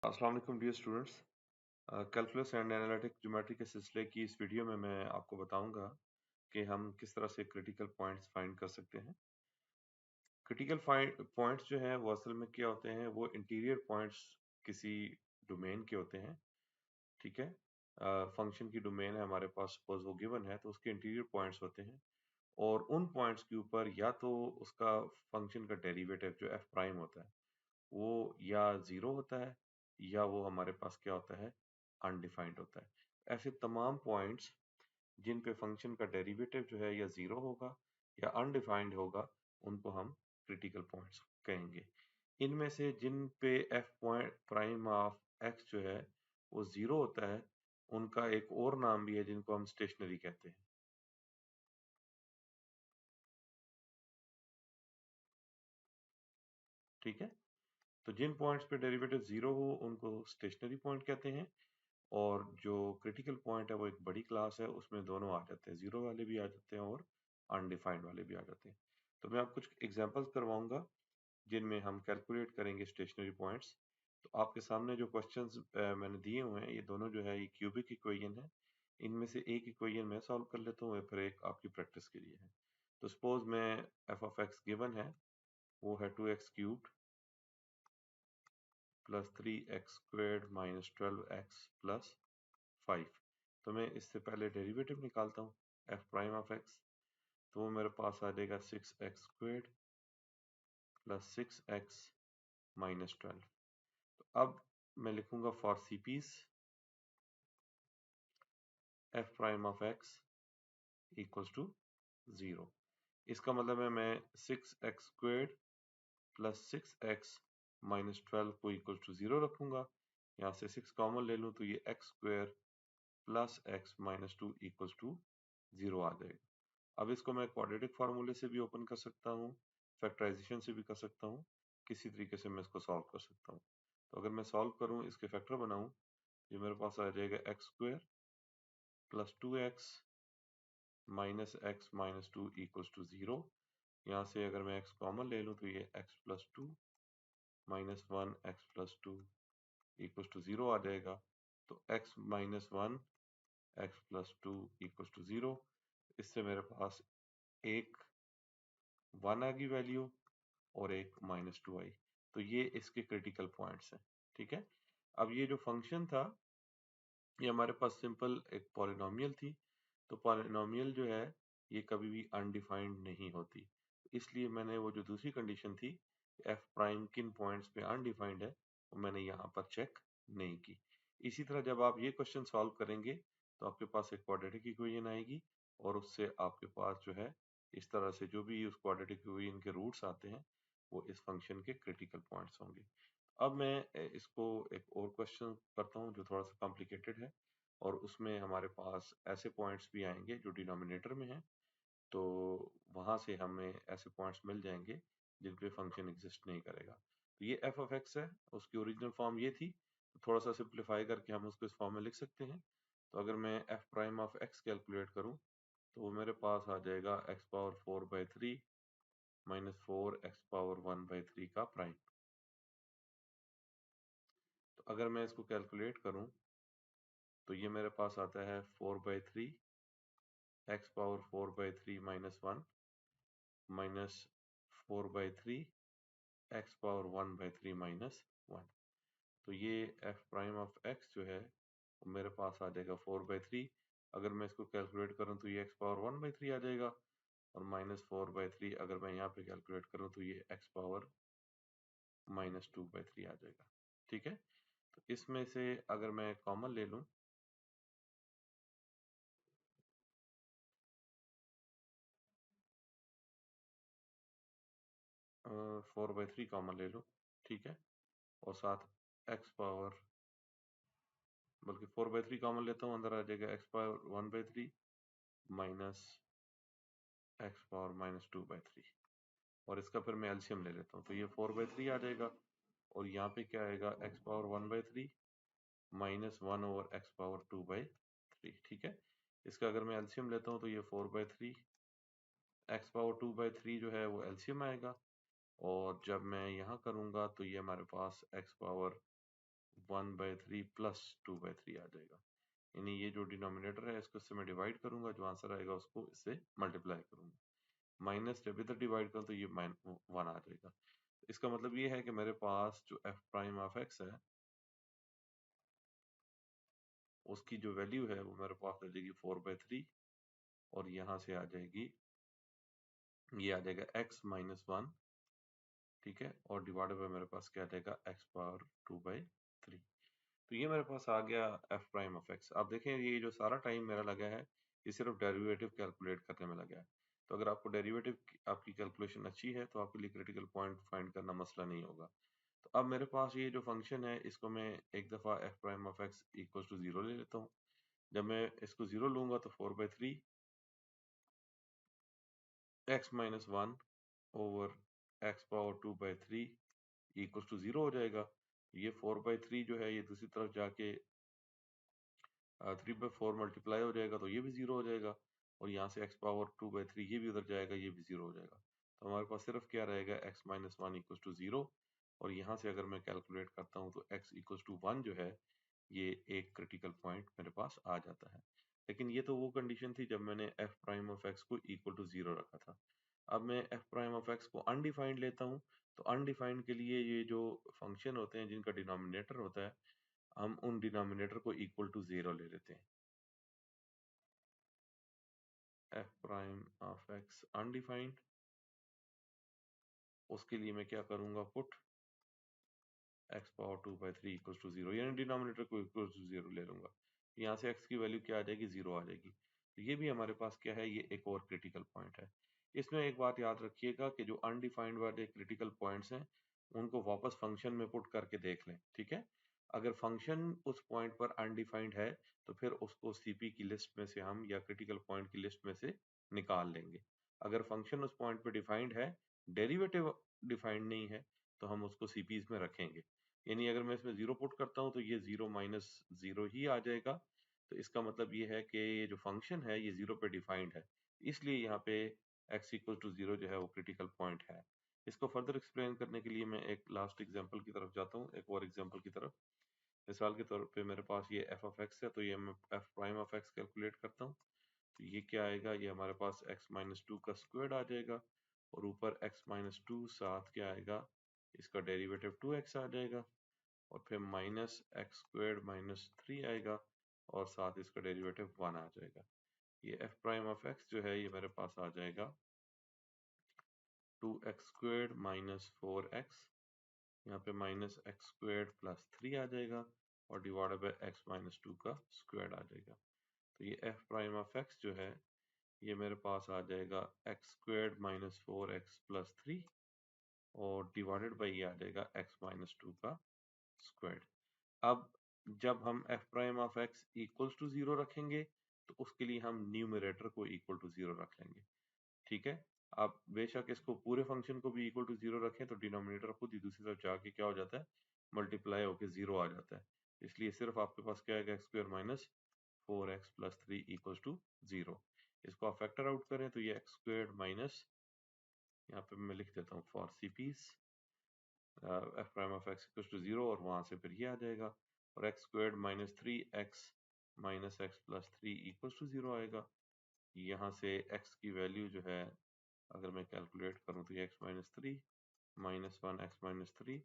अस्सलाम वालेकुम dear students. Calculus and analytic geometry के सिलसिले की इस वीडियो में मैं आपको बताऊंगा कि हम किस तरह से क्रिटिकल पॉइंट्स फाइंड कर सकते हैं। क्रिटिकल पॉइंट्स जो हैं वो असल में क्या होते हैं, वो इंटीरियर पॉइंट्स किसी डोमेन के होते हैं। ठीक है, फंक्शन की डोमेन है हमारे पास, सपोज वो गिवन है, तो उसके इंटीरियर पॉइंट्स होते हैं और उन पॉइंट्स के ऊपर या तो उसका फंक्शन का डेरिवेटिव जो एफ प्राइम होता है वो या ज़ीरो होता है या वो हमारे पास क्या होता है, अनडिफाइंड होता है। ऐसे तमाम पॉइंट्स जिन पे फंक्शन का डेरिवेटिव जो है या ज़ीरो होगा या अनडिफाइंड होगा, उनको हम क्रिटिकल पॉइंट्स कहेंगे। इनमें से जिन पे F point prime of x जो है वो ज़ीरो होता है, उनका एक और नाम भी है जिनको हम स्टेशनरी कहते हैं। ठीक है, तो जिन पॉइंट्स पे डेरिवेटिव ज़ीरो हो उनको स्टेशनरी पॉइंट कहते हैं, और जो क्रिटिकल पॉइंट है वो एक बड़ी क्लास है, उसमें दोनों आ जाते हैं, ज़ीरो वाले भी आ जाते हैं और अनडिफाइंड वाले भी आ जाते हैं। तो मैं आपको कुछ एग्जांपल्स करवाऊंगा जिनमें हम कैलकुलेट करेंगे स्टेशनरी पॉइंट्स। तो आपके सामने जो क्वेश्चंस मैंने दिए हुए हैं, ये दोनों जो है ये क्यूबिक इक्वेशन है। इनमें से एक इक्वेशन मैं सॉल्व कर लेता हूँ, फिर एक आपकी प्रैक्टिस के लिए है। तो सपोज मैं एफ ऑफ एक्स गिवन है, वो है 2x³ plus 3x² minus 12x plus 5। तो मैं इससे पहले डेरिवेटिव निकालता हूँ एफ प्राइम ऑफ एक्स, तो वो मेरे पास आ जाएगा 6x² प्लस 6x माइनस 12। तो अब मैं लिखूंगा for C Ps f prime of x equals to 0। इसका मतलब है मैं 6x² प्लस 6x माइनस 12 को इक्वल्स टू 0 रखूंगा। यहाँ से 6 कॉमन ले लूँ तो ये x² plus x minus 2 equals to 0 आ जाएगा। अब इसको मैं क्वाड्रेटिक फार्मूले से भी ओपन कर सकता हूँ, फैक्टराइजेशन से भी कर सकता हूँ, किसी तरीके से मैं इसको सॉल्व कर सकता हूँ। तो अगर मैं सॉल्व करूँ, इसके फैक्टर बनाऊँ, ये मेरे पास आ जाएगा x² plus 2x minus x minus 2 equals to 0। यहाँ से अगर मैं x कॉमन ले लूँ तो ये x plus 2 minus 1 x plus 2 equals to 0 आ जाएगा। तो x minus 1 x plus 2 equals to 0। इससे मेरे पास एक 1 आ गई वैल्यू और एक -2 आई। तो ये इसके क्रिटिकल पॉइंट्स हैं। ठीक है, अब ये जो फंक्शन था, ये हमारे पास सिंपल एक पॉलिनोमियल थी। तो पॉलिनोमियल जो है ये कभी भी अनडिफाइंड नहीं होती, इसलिए मैंने वो जो दूसरी कंडीशन थी एफ प्राइम किन पॉइंट्स पे अनडिफाइंड है, वो मैंने यहाँ पर चेक नहीं की। इसी तरह जब आप ये क्वेश्चन सॉल्व करेंगे तो आपके पास एक क्वाड्रेटिक इक्वेशन आएगी और उससे आपके पास जो है इस तरह से जो भी उस क्वाड्रेटिक इक्वेशन के रूट्स आते हैं वो इस फंक्शन के क्रिटिकल पॉइंट्स होंगे। अब मैं इसको एक और क्वेश्चन करता हूँ जो थोड़ा सा कॉम्प्लिकेटेड है, और उसमें हमारे पास ऐसे पॉइंट्स भी आएंगे जो डिनोमिनेटर में हैं, तो वहां से हमें ऐसे पॉइंट्स मिल जाएंगे जिन पे फंक्शन एग्जिस्ट नहीं करेगा। तो ये एफ ऑफ एक्स है, उसकी ओरिजिनल फॉर्म ये थी, तो थोड़ा सा सिंप्लीफाई करके हम उसको इस फॉर्म में लिख सकते हैं। तो अगर मैं F prime of x calculate करूं तो वो मेरे पास आ जाएगा एक्स पावर 4/3 माइनस 4x⁻1/3 का प्राइम। तो अगर मैं इसको कैलकुलेट करूं तो ये मेरे पास आता है 4/3 x⁻4/3 minus 1 minus 4/3 x⁻1/3 minus 1। तो ये f प्राइम ऑफ x जो है वो मेरे पास आ जाएगा 4/3। अगर मैं इसको कैलकुलेट करूं तो ये x⁻1/3 आ जाएगा, और माइनस 4/3 अगर मैं यहाँ पे कैलकुलेट करूं तो ये x⁻−2/3 आ जाएगा। ठीक है, तो इसमें से अगर मैं कॉमन ले लूं 4/3 कॉमन ले लूं, ठीक है, और साथ एक्स पावर, बल्कि 4/3 कॉमन लेता हूँ, अंदर आ जाएगा x⁻1/3 माइनस x⁻−2/3, और इसका फिर मैं एलसीएम ले लेता हूँ तो ये 4/3 आ जाएगा, और यहाँ पे क्या आएगा x⁻1/3 माइनस 1/x⁻2/3। ठीक है, इसका अगर मैं एलसीएम लेता हूँ तो ये 4/3 x⁻2/3 जो है वो एलसीएम आएगा, और जब मैं यहाँ करूँगा तो ये हमारे पास 1/3 प्लस 2/3 आ जाएगा। यानी ये जो डिनोमिनेटर है इसको इससे मैं डिवाइड करूंगा, जो आंसर आएगा उसको इससे मल्टीप्लाई करूंगा। माइनस जब इधर डिवाइड करूँ तो ये 1 आ जाएगा। इसका मतलब ये है कि मेरे पास जो एफ प्राइम ऑफ एक्स है उसकी जो वैल्यू है वो मेरे पास आ जाएगी 4/3, और यहाँ से आ जाएगी, ये आ जाएगा x-1, ठीक है, और डिवाइडेड बाय मेरे पास क्या आ जाएगा x⁻²/3। तो ये मेरे पास आ गया एफ प्राइम ऑफ एक्स। आप देखें ये जो सारा टाइम मेरा लगा है ये सिर्फ डेरिवेटिव कैलकुलेट करने में लगा है। तो अगर आपको डेरिवेटिव आपकी कैलकुलेशन अच्छी है तो आपके लिए क्रिटिकल पॉइंट फाइंड करना मसला नहीं होगा। तो अब मेरे पास ये जो फंक्शन है इसको मैं एक दफ़ा f prime of x equal to 0 ले लेता हूँ। जब मैं इसको 0 लूंगा तो 4/3 x-1 over x⁻²/3 equal to 0 हो जाएगा। ये 4/3 जो है ये दूसरी तरफ जाके 3/4 मल्टीप्लाई हो जाएगा तो ये भी 0 हो जाएगा, और यहाँ से x⁻²/3 ये भी उधर जाएगा, ये भी 0 हो जाएगा। तो हमारे पास सिर्फ क्या रहेगा x-1 इक्वल टू 0, और यहाँ से अगर मैं कैलकुलेट करता हूँ तो x इक्वल टू 1 जो है ये एक क्रिटिकल पॉइंट मेरे पास आ जाता है। लेकिन ये तो वो कंडीशन थी जब मैंने f प्राइम ऑफ x को इक्वल टू 0 रखा था। अब मैं f प्राइम ऑफ x को अनडिफाइंड लेता हूँ, तो अनडिफाइंड के लिए ये जो फंक्शन होते हैं जिनका डिनोमिनेटर होता है हम उन डिनोमिनेटर को इक्वल टू 0 ले लेते हैं। f prime of x undefined, उसके लिए मैं क्या करूंगा, पुट x⁻²/3 इक्वल टू 0, यानी डिनोमिनेटर को इक्वल टू 0 ले लूंगा। यहाँ से x की वैल्यू क्या आ जाएगी, 0 आ जाएगी। तो ये भी हमारे पास क्या है, ये एक और क्रिटिकल पॉइंट है। इसमें एक बात याद रखिएगा कि जो अनडिफाइंड वाले क्रिटिकल पॉइंट्स हैं उनको वापस फंक्शन में पुट करके देख लें, ठीक है। अगर फंक्शन उस पॉइंट पर अनडिफाइंड है तो फिर उसको सीपी की लिस्ट में से हम, या क्रिटिकल पॉइंट की लिस्ट में से निकाल लेंगे। अगर फंक्शन उस पॉइंट पर डिफाइंड है, डेरिवेटिव डिफाइंड नहीं है, तो हम उसको सीपीज में रखेंगे। यानी अगर मैं इसमें 0 पुट करता हूँ तो ये 0 माइनस 0 ही आ जाएगा। तो इसका मतलब ये है कि ये जो फंक्शन है ये 0 पे डिफाइंड है, इसलिए यहाँ पे x इक्वल टू 0 जो है वो क्रिटिकल पॉइंट है। इसको फर्दर एक्सप्लेन करने के लिए मैं एक लास्ट एग्जांपल की तरफ जाता हूँ, एक और एग्जांपल की तरफ। मिसाल के तौर पे मेरे पास ये f ऑफ x है, तो ये मैं f prime of x calculate करता हूँ। तो ये क्या आएगा, ये हमारे पास x-2 का स्क्वायर आ जाएगा, और ऊपर x-2 साथ क्या आएगा, इसका डेरिवेटिव 2x आ जाएगा, और फिर माइनस x² - 3 आएगा, और साथ इसका डेरिवेटिव 1 आ जाएगा। ये f प्राइम ऑफ x जो है ये मेरे पास आ जाएगा 2x² - 4x, यहाँ पे माइनस x² + 3 आ जाएगा, और डिवाइडेड बाय x-2 का स्क्वायर आ जाएगा। तो ये f प्राइम ऑफ x जो है ये मेरे पास आ जाएगा x² - 4x + 3, और डिवाइडेड बाई ये आ जाएगा x-2 का स्क्वायर। अब जब हम f prime of x equals to 0 रखेंगे तो उसके लिए हम न्यूमरेटर को इक्वल टू 0 रख लेंगे, ठीक है। आप बेशक इसको पूरे फंक्शन को भी इक्वल टू 0 रखें तो डिनोमिनेटर खुद ही दूसरी तरफ जाके क्या हो जाता है, मल्टीप्लाई होके 0 आ जाता है। इसलिए सिर्फ आपके पास क्या आएगा, x² - 4x + 3 इक्वल्स टू 0। इसको आप फैक्टर आउट करें तो ये x² माइनस, यहाँ पे मैं लिख देता हूँ for CPs, f prime of x equals to 0, और वहां से फिर ये आ जाएगा, और x² - 3x - x + 3 equals to 0 आएगा। यहाँ से x की वैल्यू जो है अगर मैं कैलकुलेट करूँ तो ये x - 3 - 1 x - 3,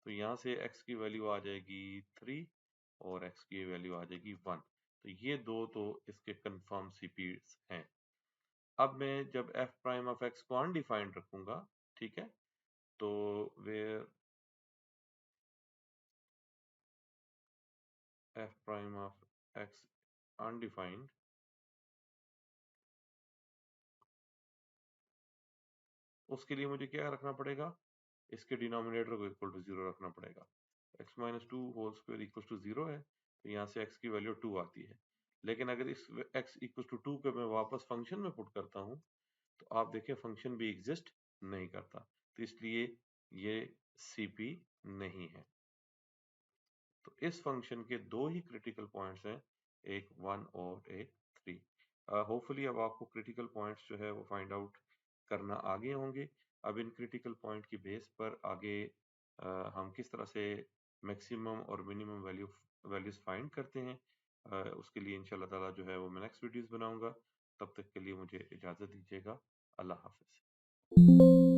तो यहाँ से x की वैल्यू आ जाएगी 3, और x की वैल्यू आ जाएगी 1। तो ये दो तो इसके कंफर्म सीपीज हैं। अब मैं जब f प्राइम ऑफ x को अनडिफाइंड रखूंगा, ठीक है, तो where f prime of x undefined, उसके लिए मुझे क्या रखना पड़ेगा, इसके डिनोमिनेटर को इक्वल टू 0 रखना पड़ेगा। x - 2 whole square equal to 0 है, तो यहाँ से x की वैल्यू 2 आती है। लेकिन अगर इस x इक्वल टू 2 को मैं वापस फंक्शन में पुट करता हूँ तो आप देखिए फंक्शन भी एग्जिस्ट नहीं करता, तो इसलिए ये सीपी नहीं है। तो इस फंक्शन के दो ही क्रिटिकल पॉइंट्स हैं, एक 1 और एक 3। होपफुली अब आपको क्रिटिकल पॉइंट्स जो है वो फाइंड आउट करना आ गए होंगे। अब इन क्रिटिकल पॉइंट की बेस पर आगे हम किस तरह से मैक्सिमम और मिनिमम वैल्यूज फाइंड करते हैं। उसके लिए इंशाल्लाह ताला जो है वो मैं नेक्स्ट वीडियोस बनाऊंगा। तब तक के लिए मुझे इजाज़त दीजिएगा। अल्लाह हाफिज़।